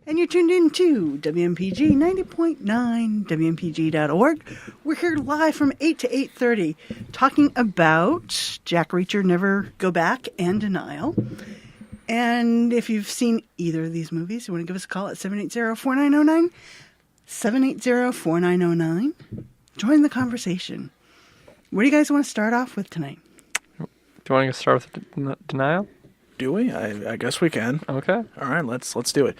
And you're tuned in to WMPG 90.9, WMPG.org. We're here live from 8 to 8:30 talking about Jack Reacher, Never Go Back, and Denial. And if you've seen either of these movies, you want to give us a call at 780-4909, 780-4909. Join the conversation. What do you guys want to start off with tonight? Do you want to start with Denial? Do we? I guess we can. Okay. All right, let's do it.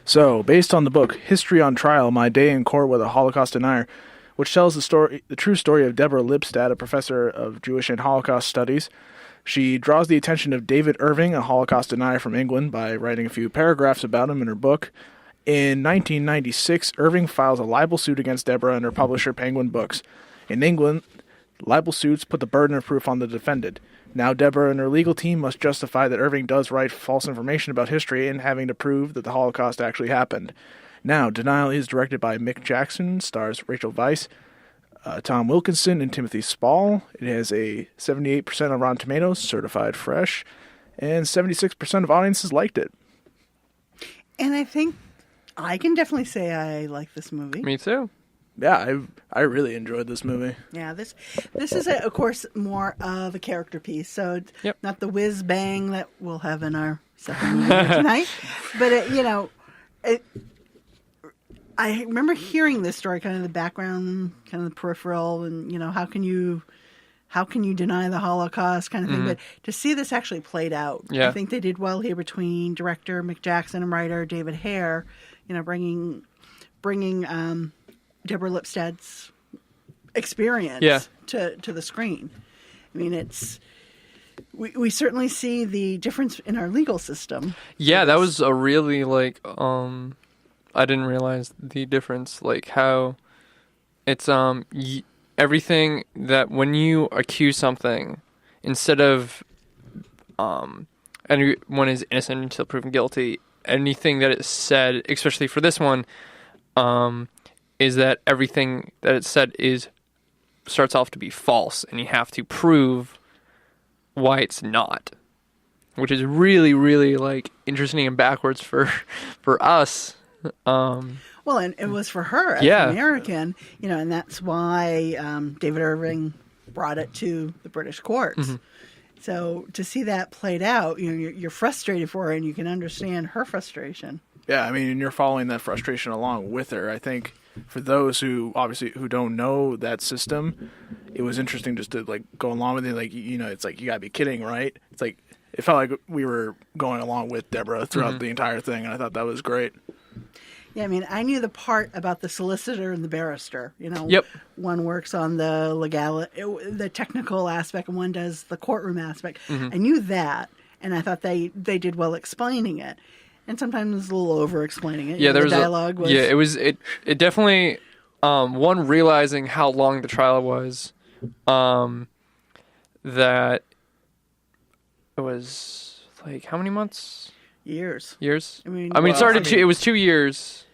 So, based on the book History on Trial: My Day in Court with a Holocaust Denier, which tells the true story of Deborah Lipstadt, a professor of Jewish and Holocaust studies, she draws the attention of David Irving, a Holocaust denier from England, by writing a few paragraphs about him in her book. In 1996, Irving files a libel suit against Deborah and her publisher Penguin Books. In England, libel suits put the burden of proof on the defendant. Now Deborah and her legal team must justify that Irving does write false information about history and having to prove that the Holocaust actually happened. Now, Denial is directed by Mick Jackson, stars Rachel Weisz, Tom Wilkinson, and Timothy Spall. It has a 78% on Rotten Tomatoes, certified fresh, and 76% of audiences liked it. And I think I can definitely say I like this movie. Me too. Yeah, I really enjoyed this movie. Yeah, this is, of course, more of a character piece. So it's Yep. not the whiz bang that we'll have in our second movie tonight. But, I remember hearing this story, kind of the background, kind of the peripheral, and, how can you deny the Holocaust kind of thing. Mm-hmm. But to see this actually played out, Yeah. I think they did well here between director Mick Jackson and writer David Hare, bringing Deborah Lipstadt's experience to the screen. I mean, we certainly see the difference in our legal system. Yeah, that was a really, I didn't realize the difference, how it's, everything that when you accuse something, instead of, anyone is innocent until proven guilty, anything that is said, especially for this one, is that everything that it's said starts off to be false, and you have to prove why it's not, which is really, really interesting and backwards for us. Well, and it was for her as an American, and that's why David Irving brought it to the British courts. Mm-hmm. So to see that played out, you're frustrated for her, and you can understand her frustration. Yeah, I mean, and you're following that frustration along with her. I think for those who don't know that system, it was interesting just to go along with it. It's you gotta be kidding, right? It's it felt like we were going along with Deborah throughout the entire thing, and I thought that was great. Yeah, I mean, I knew the part about the solicitor and the barrister. Yep. One works on the technical aspect, and one does the courtroom aspect. Mm-hmm. I knew that, and I thought they did well explaining it. And sometimes a little over-explaining it. Yeah, there was dialogue was... Yeah, it definitely, one, realizing how long the trial was, that it was, how many months? Years. I mean, it was 2 years.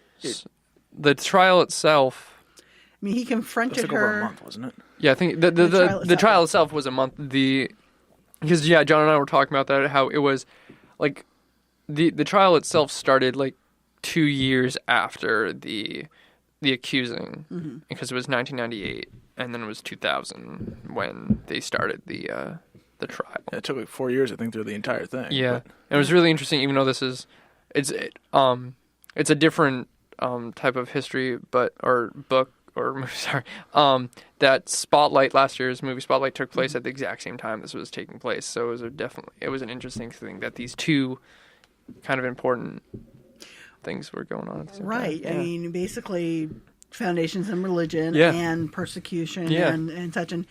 The trial itself... I mean, he confronted her... over a month, wasn't it? Yeah, I think the trial itself was a month. Because John and I were talking about that, how it was, the trial itself started 2 years after the accusing, because it was 1998, and then it was 2000 when they started the trial. Yeah, it took 4 years, I think, through the entire thing. Yeah, and it was really interesting, even though it's a different type of history, or book. Or movie, sorry. That Spotlight, last year's movie Spotlight, took place at the exact same time this was taking place. So it was an interesting thing that these two kind of important things were going on at the same time. Right. Yeah. I mean, basically, foundations in religion Yeah. and persecution Yeah. and such. And,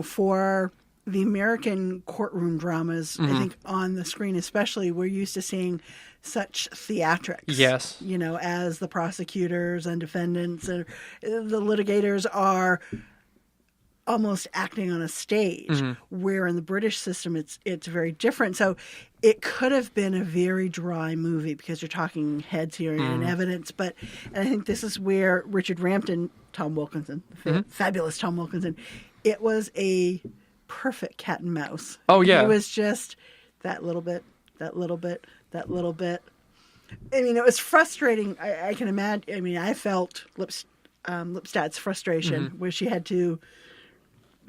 for the American courtroom dramas, I think on the screen especially, we're used to seeing such theatrics. Yes. As the prosecutors and defendants and the litigators are almost acting on a stage, where in the British system it's very different. So it could have been a very dry movie because you're talking heads here and evidence. And I think this is where Richard Rampton, Tom Wilkinson, fabulous Tom Wilkinson, it was a perfect cat and mouse. Oh, yeah. It was just that little bit, that little bit, that little bit. I mean, it was frustrating. I can imagine. I mean, I felt Lipstadt's frustration where she had to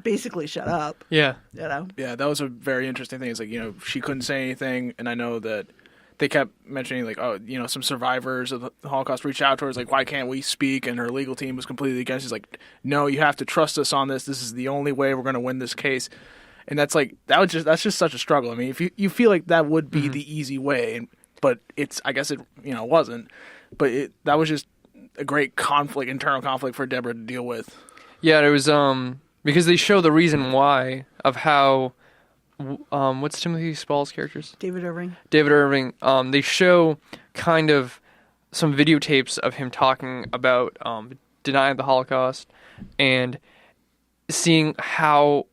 basically shut up. Yeah. You know? Yeah, that was a very interesting thing. It's like, she couldn't say anything, and I know that they kept mentioning, like, some survivors of the Holocaust reached out to her, like, why can't we speak? And her legal team was completely against. She's like, no, you have to trust us on this. This is the only way we're going to win this case. And that's just such a struggle. I mean, if you feel like that would be the easy way, but I guess it wasn't. But that was just a great conflict, internal conflict for Deborah to deal with. Yeah, it was because they show the reason why of how. What's Timothy Spall's characters? David Irving. They show kind of some videotapes of him talking about denying the Holocaust and seeing how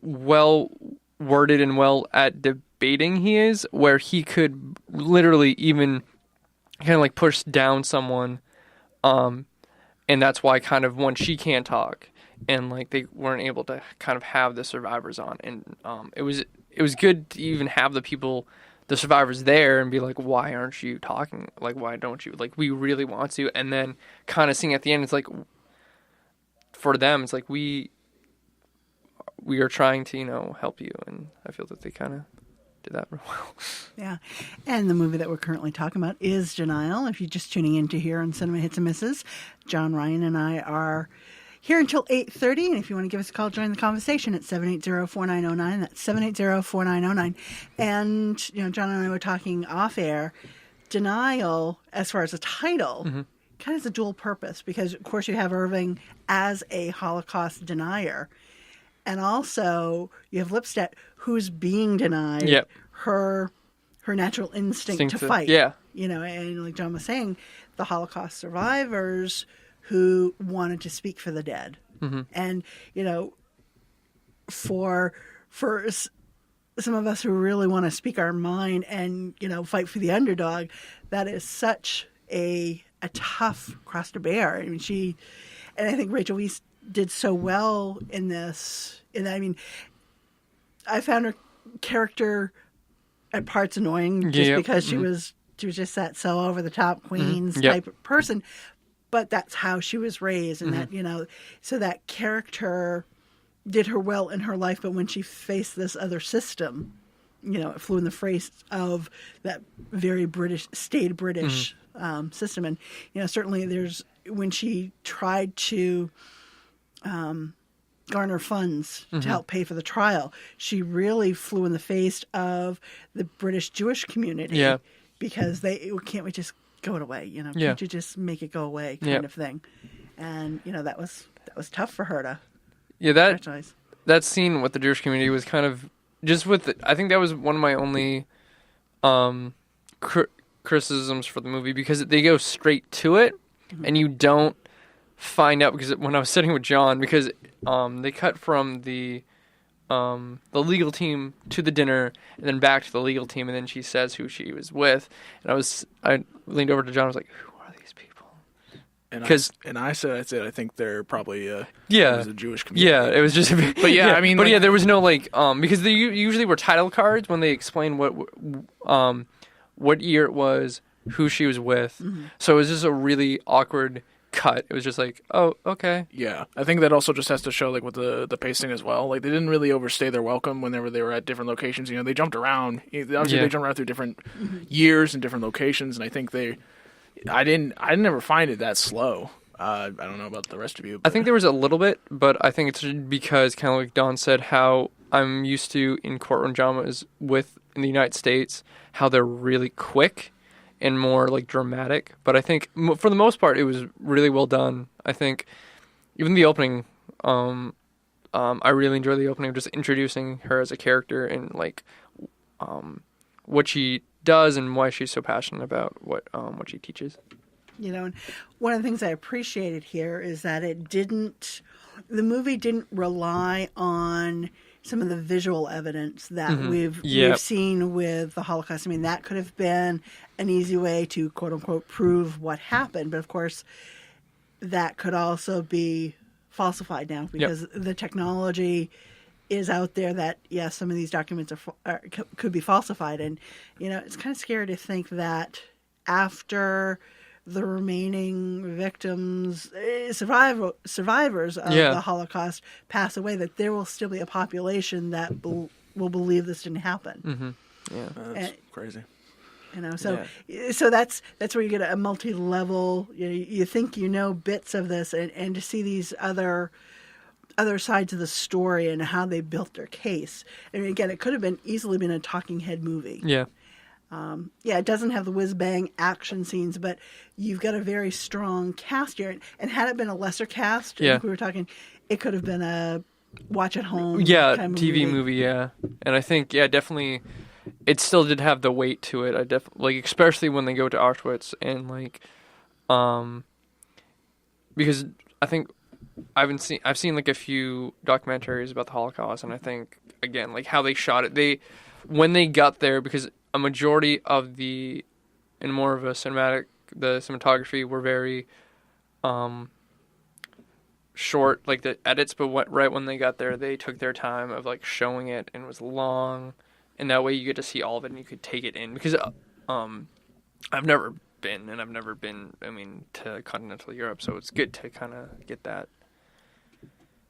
well worded and well at debating he is, where he could literally even kind of like push down someone, and that's why kind of when she can't talk. And like they weren't able to kind of have the survivors on, and it was good to even have the survivors there, and be like, why aren't you talking? Like, why don't you? Like, we really want to, and then kind of seeing at the end, it's like for them, it's like we are trying to help you, and I feel that they kind of did that real well. Yeah, and the movie that we're currently talking about is Denial. If you're just tuning in to here on Cinema Hits and Misses, John Ryan and I are here until 8:30, and if you want to give us a call, join the conversation at 780-4909. That's 780-4909. And, John and I were talking off air. Denial, as far as a title, kind of is a dual purpose, because, of course, you have Irving as a Holocaust denier, and also you have Lipstadt, who's being denied her natural instinct to fight. Yeah. And like John was saying, the Holocaust survivors who wanted to speak for the dead. And, for some of us who really want to speak our mind and, fight for the underdog, that is such a tough cross to bear. I mean, and I think Rachel Weisz did so well in this. And I mean, I found her character at parts annoying just because she was just that so over the top Queens type of person. But that's how she was raised, and that, so that character did her well in her life. But when she faced this other system, it flew in the face of that very British system. And, certainly when she tried to garner funds to help pay for the trial, she really flew in the face of the British Jewish community. Yeah. Because can't we just go it away, can't you just make it go away kind of thing. And, that was tough for her to recognize. That scene with the Jewish community was kind of just I think that was one of my only criticisms for the movie, because they go straight to it and you don't find out, because when I was sitting with John, because they cut from the legal team to the dinner and then back to the legal team, and then she says who she was with, and I leaned over to John, I was like, who are these people? And I said I think they're probably it was a Jewish community. Yeah, it was just but yeah, I mean, but there was no because they usually were title cards when they explained what year it was, who she was with. So it was just a really awkward cut. It was just like, oh, okay. Yeah, I think that also just has to show, like, with the pacing as well. Like, they didn't really overstay their welcome whenever they were at different locations. They jumped around. Obviously, they jumped around through different years and different locations, and I think I didn't ever find it that slow. I don't know about the rest of you. But I think there was a little bit, but I think it's because, kind of like Don said, how I'm used to in courtroom dramas in the United States, how they're really quick and more like dramatic. But I think for the most part, it was really well done. I think even the opening, I really enjoyed the opening of just introducing her as a character and like what she does and why she's so passionate about what she teaches. And one of the things I appreciated here is that the movie didn't rely on some of the visual evidence that we've seen with the Holocaust. I mean, that could have been an easy way to, quote unquote, prove what happened. But of course, that could also be falsified now, because the technology is out there that, some of these documents could be falsified. And, it's kind of scary to think that, after the remaining victims, survivors of the Holocaust pass away, that there will still be a population that will believe this didn't happen. Mm-hmm. Yeah, that's crazy. So that's where you get a multi-level. You think you know bits of this, and to see these other sides of the story and how they built their case. I mean, again, it could have easily been a talking head movie. Yeah. It doesn't have the whiz-bang action scenes, but you've got a very strong cast here. And had it been a lesser cast, I think we were talking, it could have been a watch-at-home kind of TV movie, yeah. And I think, definitely, it still did have the weight to it. Especially when they go to Auschwitz, and, because I think I've seen, like, a few documentaries about the Holocaust, and I think, again, like, how they shot it, when they got there, because a majority of the cinematography were very short, like the edits, but right when they got there, they took their time of like showing it, and it was long, and that way you get to see all of it and you could take it in, because I've never been to continental Europe, so it's good to kind of get that.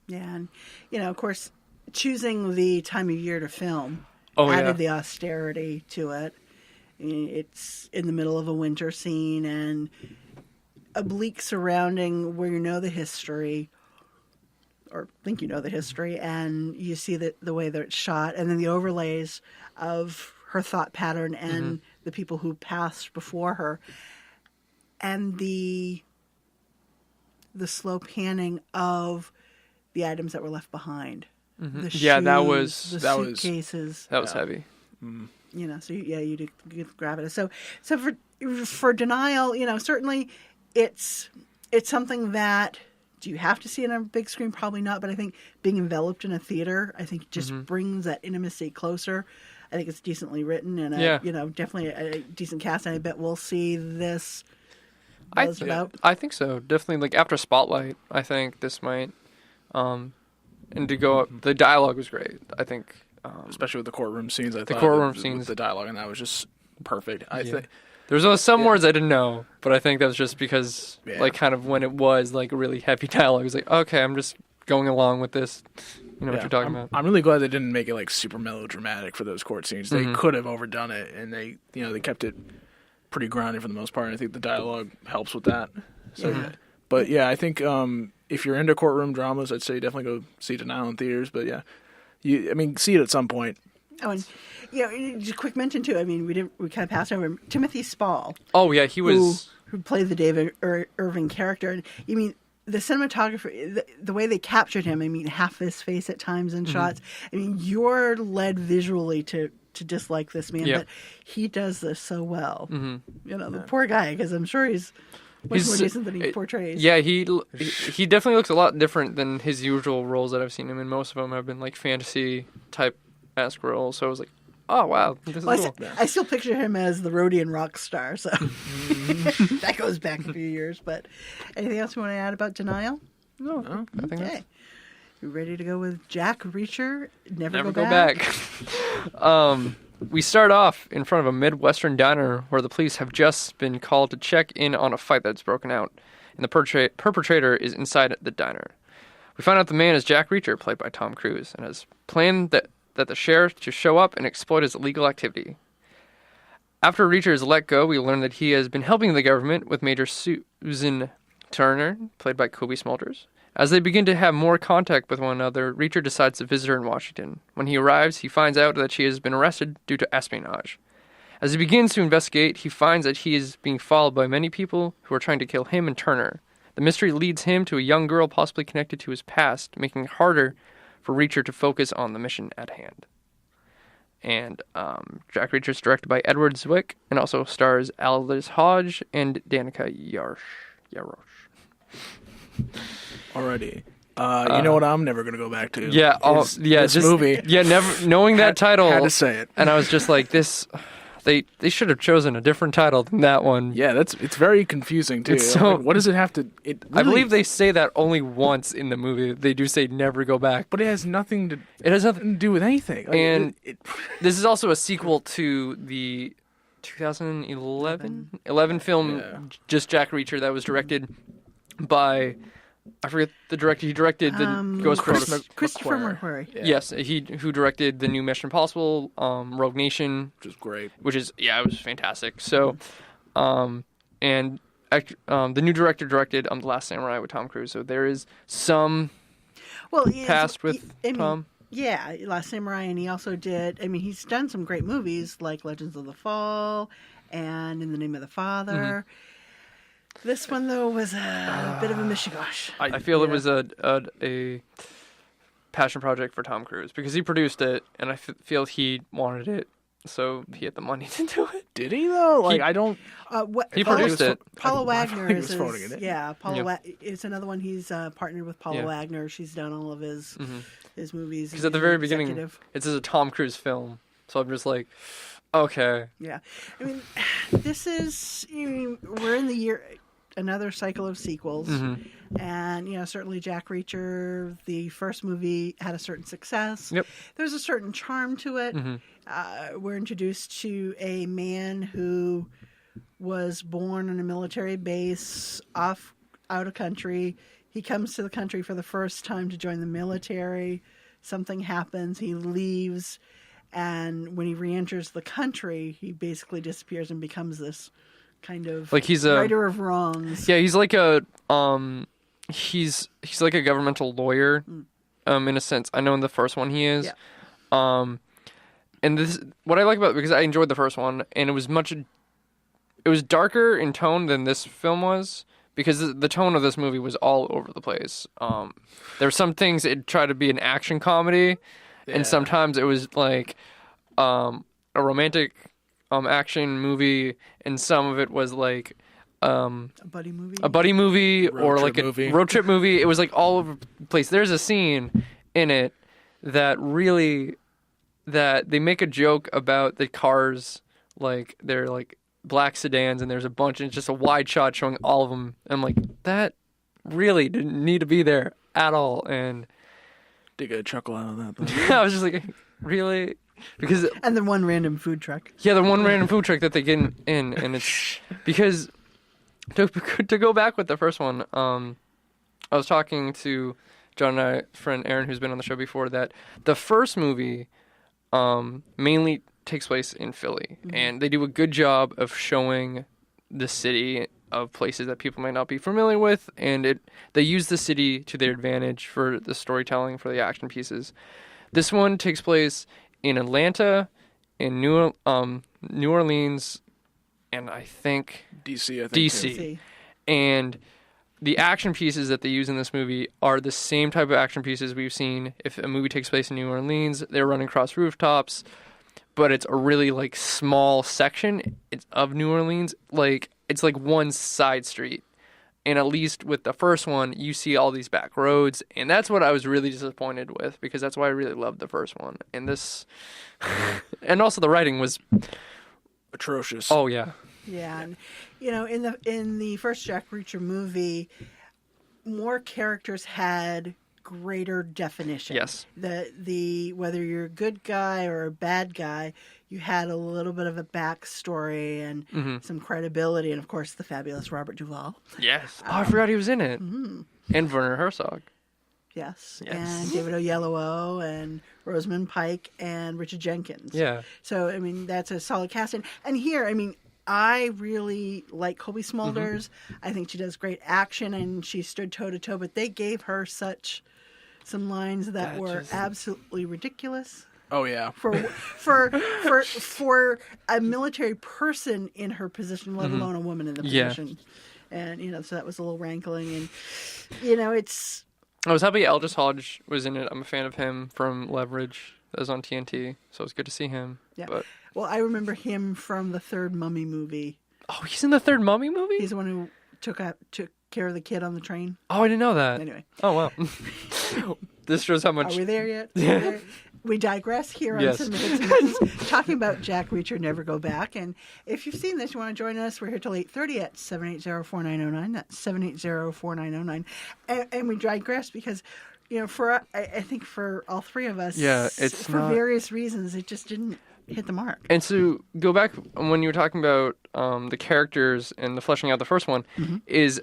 Yeah, and of course, choosing the time of year to film added the austerity to it. It's in the middle of a winter scene and a bleak surrounding where you know the history, or think you know the history, and you see the way that it's shot, and then the overlays of her thought pattern and the people who passed before her, and the slow panning of the items that were left behind. The shoes, the suitcases. That was heavy. So you do grab it. So for Denial, certainly it's something that, do you have to see it on a big screen? Probably not, but I think being enveloped in a theater, I think just brings that intimacy closer. I think it's decently written, and definitely a decent cast, and I bet we'll see this buzzed about. I think so. Definitely, like after Spotlight, I think this might and to go up, the dialogue was great. I think, especially with the courtroom scenes. The dialogue, and that was just perfect. I think there was some words I didn't know, but I think that was just because, like, kind of when it was like really heavy dialogue, it was like, okay, I'm just going along with this. You know what you're talking about. I'm really glad they didn't make it like super melodramatic for those court scenes. They could have overdone it, and they kept it pretty grounded for the most part. And I think the dialogue helps with that. So, but I think if you're into courtroom dramas, I'd say definitely go see Denial in theaters. But see it at some point. Oh, and just a quick mention too. I mean, we kind of passed over Timothy Spall. Oh yeah, he was who played the David Irving character. And you mean the cinematography, the way they captured him. I mean, half his face at times in shots. I mean, you're led visually to dislike this man, but he does this so well. The poor guy, because I'm sure he's more decent than he portrays. Yeah, he definitely looks a lot different than his usual roles that I've seen him in. Most of them have been like fantasy type esque roles. So I was like, oh wow, this is cool. I still picture him as the Rhodian rock star. So that goes back a few years. But anything else you want to add about Denial? No, I think that's... You ready to go with Jack Reacher? Never go back. We start off in front of a Midwestern diner where the police have just been called to check in on a fight that's broken out, and the perpetrator is inside the diner. We find out the man is Jack Reacher, played by Tom Cruise, and has planned that the sheriff to show up and exploit his illegal activity. After Reacher is let go, we learn that he has been helping the government with Major Susan Turner, played by Kobe Smulders. As they begin to have more contact with one another, Reacher decides to visit her in Washington. When he arrives, he finds out that she has been arrested due to espionage. As he begins to investigate, he finds that he is being followed by many people who are trying to kill him and Turner. The mystery leads him to a young girl possibly connected to his past, making it harder for Reacher to focus on the mission at hand. And Jack Reacher is directed by Edward Zwick and also stars Aldous Hodge and Danica Yarosh. Already. You know what I'm never going to go back to? This movie. Yeah, never knowing that title. Had to say it. And I was just like, this... They should have chosen a different title than that one. Yeah, it's very confusing too. So, what does it have to? I believe they say that only once in the movie. They do say never go back, but it has nothing to do with anything. And this is also a sequel to the 2011 film, Yeah. just Jack Reacher, that was directed by, I forget the director. He directed the Ghost Protocol. Christopher McQuarrie. Yeah. Yes, who directed the new Mission Impossible, Rogue Nation, Which is great. it was fantastic. So, and the new director directed The Last Samurai with Tom Cruise. So there is some past with Tom. Yeah, Last Samurai, and he also did. I mean, he's done some great movies like Legends of the Fall and In the Name of the Father. This one though was a bit of a mishigosh. I feel it was a passion project for Tom Cruise because he produced it, and I feel he wanted it, so he had the money to do it. Did he though? I don't. He produced it. Paula Wagner he is was phoning it in. yeah. Paula Yeah. is another one. He's partnered with Paula Wagner. She's done all of his movies. Because at the very beginning, it's a Tom Cruise film, so I'm just like, okay. Yeah, I mean, this is we're in the year. Another cycle of sequels, and certainly Jack Reacher, the first movie had a certain success. Yep. There's a certain charm to it. We're introduced to a man who was born on a military base out of country. He comes to the country for the first time to join the military. Something happens. He leaves, and when he re-enters the country, he basically disappears and becomes this kind of like he's a righter of wrongs. Yeah, he's like a he's like a governmental lawyer, in a sense. I know in the first one he is. Yeah. And this what I like about it, because I enjoyed the first one, and it was darker in tone than this film was, because the tone of this movie was all over the place. There were some things it tried to be an action comedy, and sometimes it was like a romantic action movie, and some of it was like a buddy movie or like a road trip movie. It was like all over the place. There's a scene in it that they make a joke about the cars, like they're like black sedans, and there's a bunch, and it's just a wide shot showing all of them. I'm like, that really didn't need to be there at all. And did get a chuckle out of that though. I was just like, really? And the one random food truck. Yeah, the one random food truck that they get in, and it's because to go back with the first one. I was talking to John and I, friend Aaron, who's been on the show before, that the first movie mainly takes place in Philly, and they do a good job of showing the city of places that people might not be familiar with, and they use the city to their advantage for the storytelling, for the action pieces. This one takes place in Atlanta, in New Orleans, and I think DC. DC. And the action pieces that they use in this movie are the same type of action pieces we've seen. If a movie takes place in New Orleans, they're running across rooftops, but it's a really like small section of New Orleans. Like it's like one side street. And at least with the first one, you see all these back roads. And that's what I was really disappointed with, because that's why I really loved the first one. And this... and also the writing was... atrocious. Oh, yeah. Yeah. And, in the first Jack Reacher movie, more characters had greater definition. Yes. The whether you're a good guy or a bad guy, you had a little bit of a backstory and some credibility, and of course the fabulous Robert Duvall. Yes. I forgot he was in it. And Werner Herzog. Yes. And David Oyelowo and Rosamund Pike and Richard Jenkins. Yeah. So I mean that's a solid casting. And here, I mean, I really like Colby Smulders. I think she does great action, and she stood toe to toe. But they gave her some lines that were absolutely ridiculous. Oh yeah. For a military person in her position, let alone a woman in the position. And so that was a little rankling, and it's. I was happy Aldous Hodge was in it. I'm a fan of him from Leverage. That was on TNT, so it was good to see him. Yeah. But... Well, I remember him from the third Mummy movie. Oh, he's in the third Mummy movie? He's the one who took care of the kid on the train. Oh, I didn't know that. Anyway. Oh, wow. This shows how much... Are we there yet? Yeah. We digress here on Cinema Hits and Misses, talking about Jack Reacher, Never Go Back. And if you've seen this, you want to join us, we're here till 8:30 at 780-4909. That's 780-4909. And we digress because, I think for all three of us, it's for various reasons, it just didn't hit the mark. And so go back when you were talking about the characters and the fleshing out the first one, is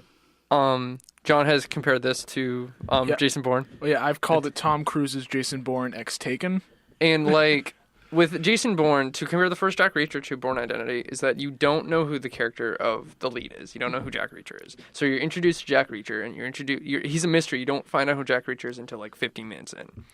John has compared this to Jason Bourne. Well, yeah, I've called it Tom Cruise's Jason Bourne X Taken. And like with Jason Bourne, to compare the first Jack Reacher to Bourne Identity is that you don't know who the character of the lead is. You don't know who Jack Reacher is. So you're introduced to Jack Reacher, and he's a mystery. You don't find out who Jack Reacher is until like 15 minutes in.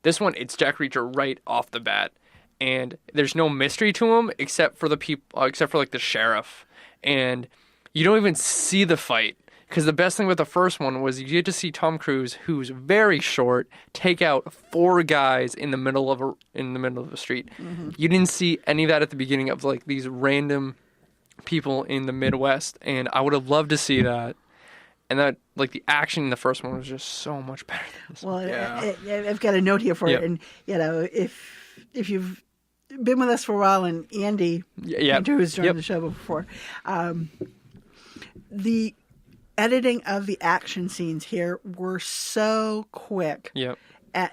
This one, it's Jack Reacher right off the bat, and there's no mystery to him except for the people, except for like the sheriff, and you don't even see the fight. Because the best thing with the first one was you get to see Tom Cruise, who's very short, take out 4 guys in the middle of a street. You didn't see any of that at the beginning of like these random people in the Midwest, and I would have loved to see that. And that, like, the action in the first one was just so much better than this one. Well, I've got a note here for it, and if you've been with us for a while, and Andy, who's joined the show before, the editing of the action scenes here were so quick. Yep.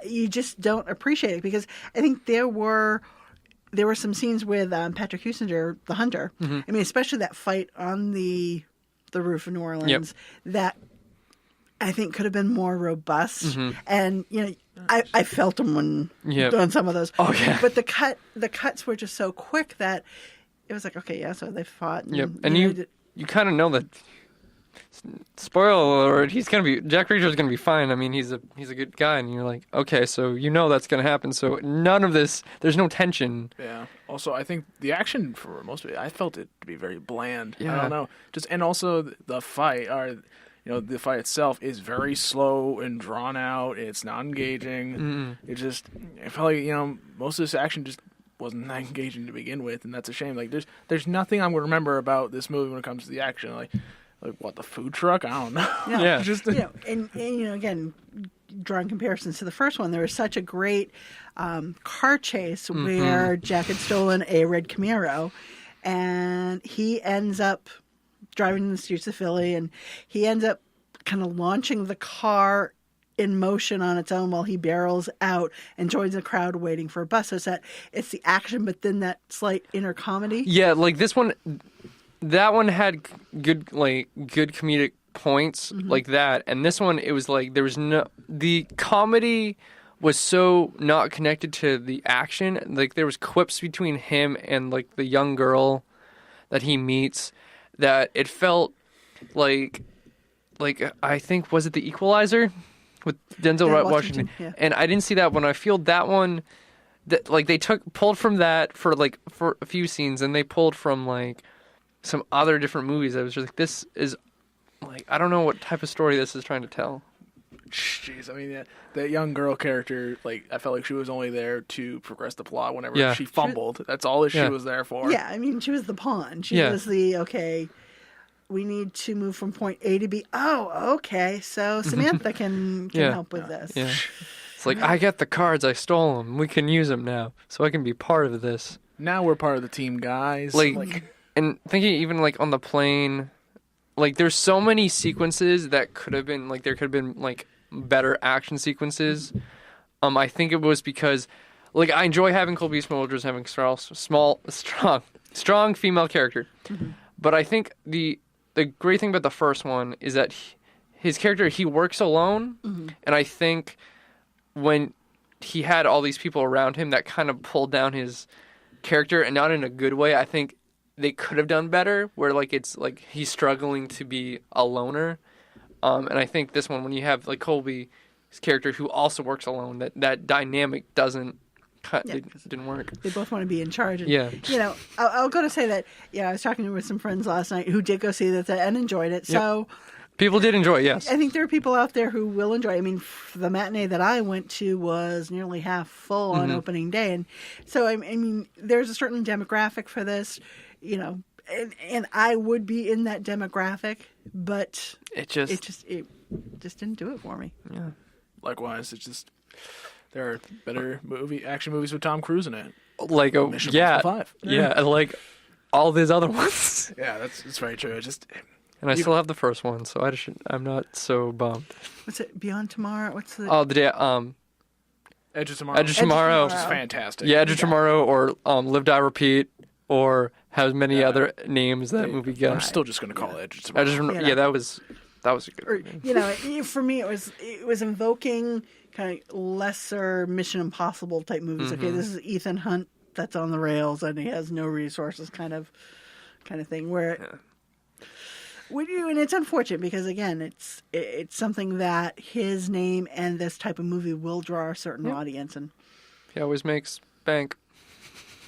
You just don't appreciate it, because I think there were some scenes with Patrick Husinger, the hunter. I mean, especially that fight on the roof of New Orleans, that I think could have been more robust. And I felt them when doing some of those. Oh yeah. But the cuts were just so quick that it was like, okay, yeah, so they fought. And, you kind of know that. Spoiler alert, Jack Reacher's gonna be fine. I mean, he's a good guy, and you're like, okay, so that's gonna happen. So none of this, there's no tension. Yeah. Also, I think the action for most of it, I felt it to be very bland. Yeah. I don't know. And also the fight, the fight itself is very slow and drawn out. It's not engaging. It felt like most of this action just wasn't that engaging to begin with, and that's a shame. Like there's nothing I'm gonna remember about this movie when it comes to the action. Like what, the food truck? I don't know. Yeah. Just and again, drawing comparisons to the first one, there was such a great car chase where Jack had stolen a red Camaro, and he ends up driving in the streets of Philly, and he ends up kind of launching the car in motion on its own while he barrels out and joins the crowd waiting for a bus. So it's the action, but then that slight inner comedy. Yeah, like this one. That one had good comedic points like that, and this one, it was like the comedy was so not connected to the action. Like there was quips between him and like the young girl that he meets that it felt like I think, was it The Equalizer with Denzel Washington? Yeah. And I didn't see that one. I feel that one that like they pulled from that for a few scenes, and they pulled from like some other different movies. I was just like, this is like, I don't know what type of story this is trying to tell. Jeez, I mean, that young girl character, like, I felt like she was only there to progress the plot whenever she fumbled. That's all that she was there for. Yeah, I mean, she was the pawn. She was okay, we need to move from point A to B. Oh, okay, so Samantha can help with this. Yeah. It's like, I got the cards, I stole them. We can use them now, so I can be part of this. Now we're part of the team, guys. And thinking even like on the plane, like there's so many sequences that could have been like, there could have been like better action sequences. I think it was because like I enjoy having Colby Smulders having strong female character. But I think the great thing about the first one is that his character, he works alone. And I think when he had all these people around him, that kind of pulled down his character, and not in a good way. I think they could have done better, where like it's like he's struggling to be a loner, and I think this one, when you have like Colby's character who also works alone, that dynamic didn't work. They both want to be in charge. And, I'll go to say that. Yeah, I was talking with some friends last night who did go see that and enjoyed it. So people did enjoy it. Yes, I think there are people out there who will enjoy it. I mean, the matinee that I went to was nearly half full on opening day, and so I mean, there's a certain demographic for this. And I would be in that demographic, but it just didn't do it for me. Yeah. Likewise, there are better action movies with Tom Cruise in it. Like Mission Impossible 5. Yeah, like all these other ones. Yeah, it's very true. And I still have the first one, so I'm not so bummed. What's it? Beyond Tomorrow? What's the? Oh, the day. Edge of Tomorrow. Edge of Tomorrow. Which is fantastic. Yeah, Edge of Tomorrow, or Live, Die, Repeat, or has many other names that movie got. I'm still just going to call it Edge of Tomorrow. Yeah, that was a good movie. You know, for me, it was invoking kind of lesser Mission Impossible type movies. Okay, this is Ethan Hunt that's on the rails and he has no resources, kind of thing. Where, and it's unfortunate because again, it's something that his name and this type of movie will draw a certain audience, and he always makes bank.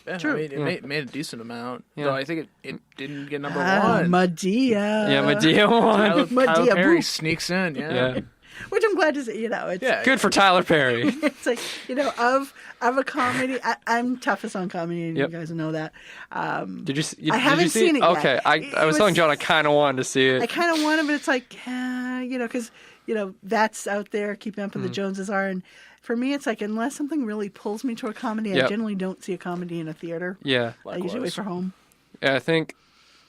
Yeah, True. I mean, it made a decent amount. Yeah. Though I think it didn't get number one. Medea. Yeah, Medea won. Tyler Perry sneaks in. Yeah. Which I'm glad to see. You know, it's Good for Tyler Perry. It's like, you know, of a comedy. I'm toughest on comedy, and you guys know that. Did you? I haven't seen it yet. Okay, I was telling John I kind of wanted to see it. I kind of wanted, but it's like, you know, because that's out there. Keeping Up with the Joneses are, and for me, it's like unless something really pulls me to a comedy, I generally don't see a comedy in a theater. Yeah, I usually wait for home. Yeah, I think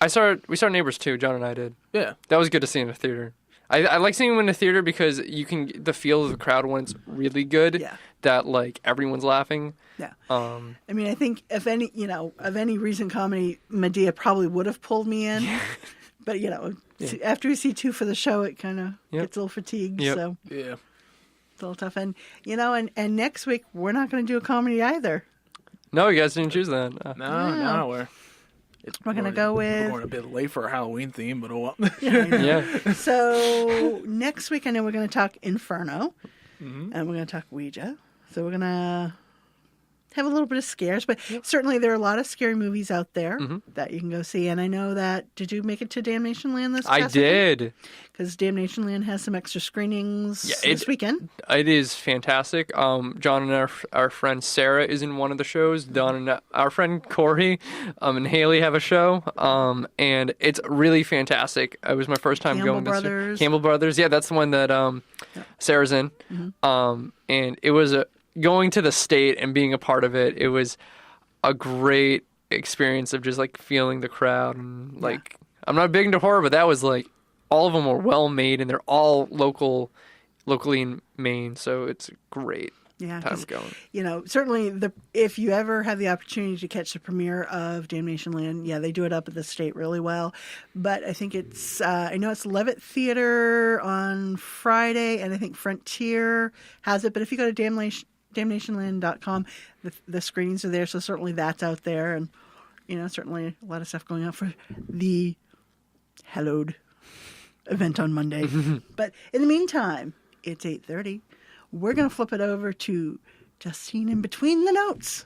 we saw Neighbors 2. John and I did. Yeah, that was good to see in a theater. I like seeing them in a theater because you can get the feel of the crowd when it's really good. Yeah. That like everyone's laughing. Yeah. I mean, I think if any, of any recent comedy, Medea probably would have pulled me in. Yeah. But after we see 2 for the show, it kind of gets a little fatigued. Yep. So yeah, it's a little tough. And and next week we're not going to do a comedy either. No, you guys didn't choose that. No, we're going to go with... We're going a bit late for our Halloween theme, but oh well. Yeah. So next week, I know we're going to talk Inferno, and we're going to talk Ouija. So we're going to have a little bit of scares, but certainly there are a lot of scary movies out there that you can go see. And I know that, did you make it to Damnation Land this past weekend? I did. Because Damnation Land has some extra screenings this weekend. It is fantastic. John and our friend Sarah is in one of the shows. Don and our friend Corey and Haley have a show. And it's really fantastic. It was my first time going to Campbell Brothers. Yeah, that's the one that Sarah's in. And it was going to the state and being a part of it. It was a great experience of just like feeling the crowd and like I'm not big into horror, but that was like all of them were well made and they're all locally in Maine, so it's great. Time going. Certainly if you ever have the opportunity to catch the premiere of Damnation Land, they do it up at the state really well. But I think I know it's Levitt Theater on Friday, and I think Frontier has it. But if you go to damnationland.com, the screenings are there, so certainly that's out there. And, certainly a lot of stuff going on for the hallowed event on Monday. But in the meantime, it's 8:30. We're going to flip it over to Justine in Between the Notes.